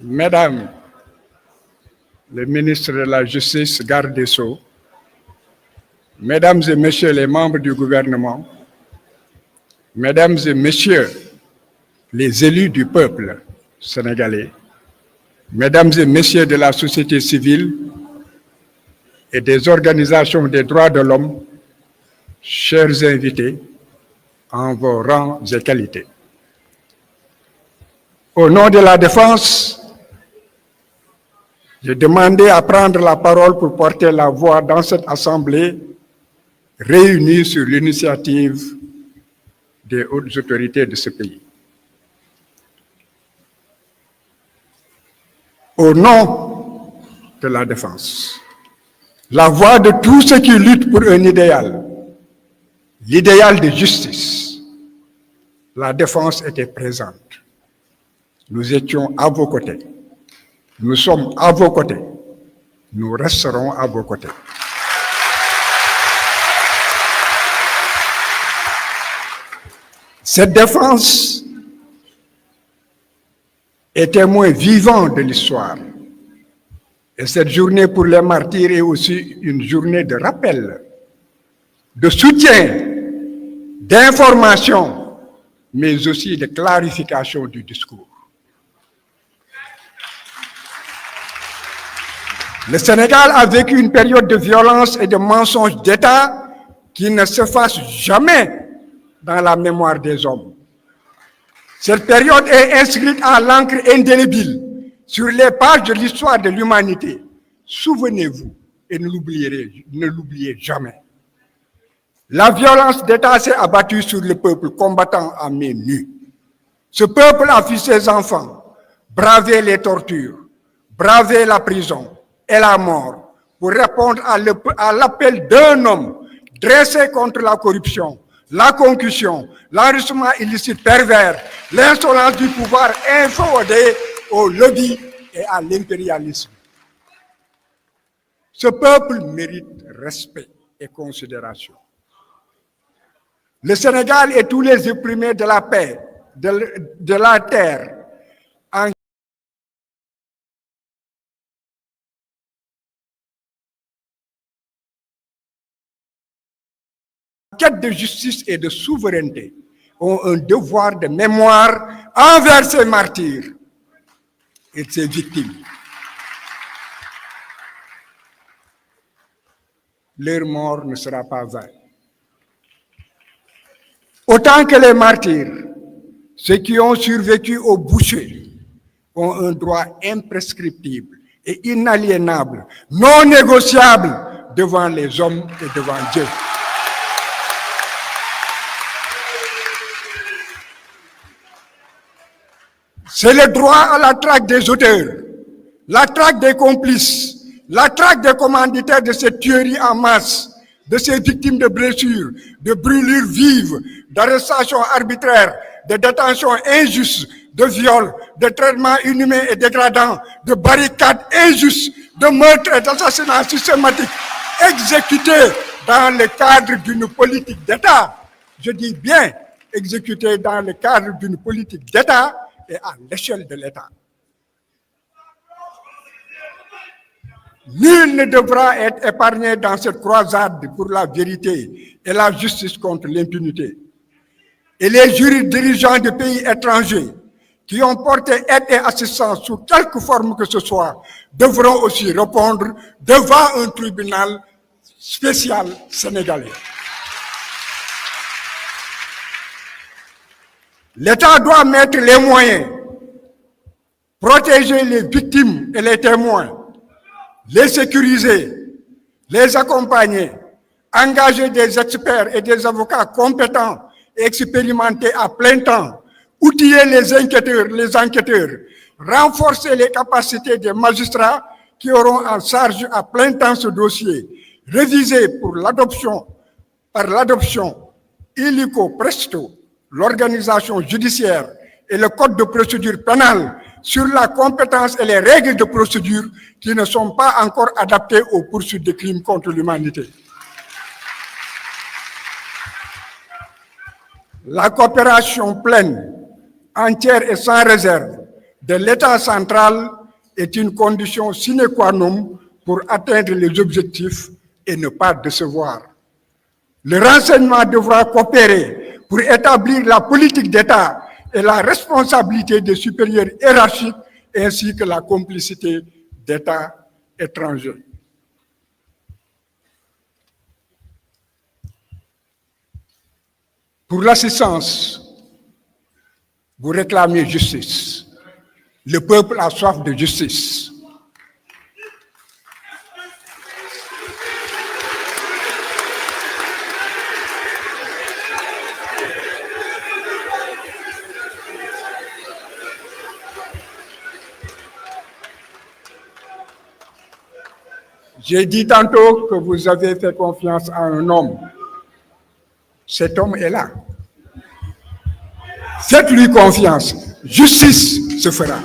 Mesdames, le ministre de la Justice, garde des Sceaux, Mesdames et Messieurs les membres du gouvernement, Mesdames et Messieurs les élus du peuple sénégalais, Mesdames et Messieurs de la société civile et des organisations des droits de l'homme, chers invités, en vos rangs et qualités. Au nom de la Défense, j'ai demandé à prendre la parole pour porter la voix dans cette Assemblée réunie sur l'initiative des hautes autorités de ce pays. Au nom de la Défense, la voix de tous ceux qui luttent pour un idéal, l'idéal de justice, la Défense était présente. Nous étions à vos côtés. Nous sommes à vos côtés. Nous resterons à vos côtés. Cette Défense est témoin vivant de l'histoire. Et cette journée pour les martyrs est aussi une journée de rappel, de soutien, d'information, mais aussi de clarification du discours. Le Sénégal a vécu une période de violence et de mensonges d'État qui ne s'efface jamais dans la mémoire des hommes. Cette période est inscrite à l'encre indélébile sur les pages de l'histoire de l'humanité. Souvenez-vous et ne l'oubliez jamais. La violence d'État s'est abattue sur le peuple combattant à main nue. Ce peuple a vu ses enfants braver les tortures, braver la prison et la mort pour répondre à l'appel d'un homme dressé contre la corruption, la concussion, l'enrichissement illicite pervers, l'insolence du pouvoir inféodé au lobby et à l'impérialisme. Ce peuple mérite respect et considération. Le Sénégal et tous les opprimés de la paix, de la terre, en quête de justice et de souveraineté, ont un devoir de mémoire envers ces martyrs et ces victimes. Leur mort ne sera pas vaine. Autant que les martyrs, ceux qui ont survécu au bûcher ont un droit imprescriptible et inaliénable, non négociable devant les hommes et devant Dieu. C'est le droit à la traque des auteurs, la traque des complices, la traque des commanditaires de cette tuerie en masse, de ces victimes de blessures, de brûlures vives, d'arrestations arbitraires, de détentions injustes, de viols, de traitements inhumains et dégradants, de barricades injustes, de meurtres et d'assassinats systématiques exécutés dans le cadre d'une politique d'État. Je dis bien exécutés dans le cadre d'une politique d'État et à l'échelle de l'État. Nul ne devra être épargné dans cette croisade pour la vérité et la justice contre l'impunité. Et les jurys dirigeants de pays étrangers qui ont porté aide et assistance sous quelque forme que ce soit devront aussi répondre devant un tribunal spécial sénégalais. L'État doit mettre les moyens, protéger les victimes et les témoins, les sécuriser, les accompagner, engager des experts et des avocats compétents et expérimentés à plein temps, outiller les enquêteurs, renforcer les capacités des magistrats qui auront en charge à plein temps ce dossier, réviser par l'adoption illico presto l'organisation judiciaire et le code de procédure pénale sur la compétence et les règles de procédure qui ne sont pas encore adaptées aux poursuites de crimes contre l'humanité. La coopération pleine, entière et sans réserve de l'État central est une condition sine qua non pour atteindre les objectifs et ne pas décevoir. Le renseignement devra coopérer pour établir la politique d'État et la responsabilité des supérieurs hiérarchiques ainsi que la complicité d'États étrangers. Pour l'assistance, vous réclamez justice. Le peuple a soif de justice. J'ai dit tantôt que vous avez fait confiance à un homme. Cet homme est là. Faites-lui confiance. Justice se fera.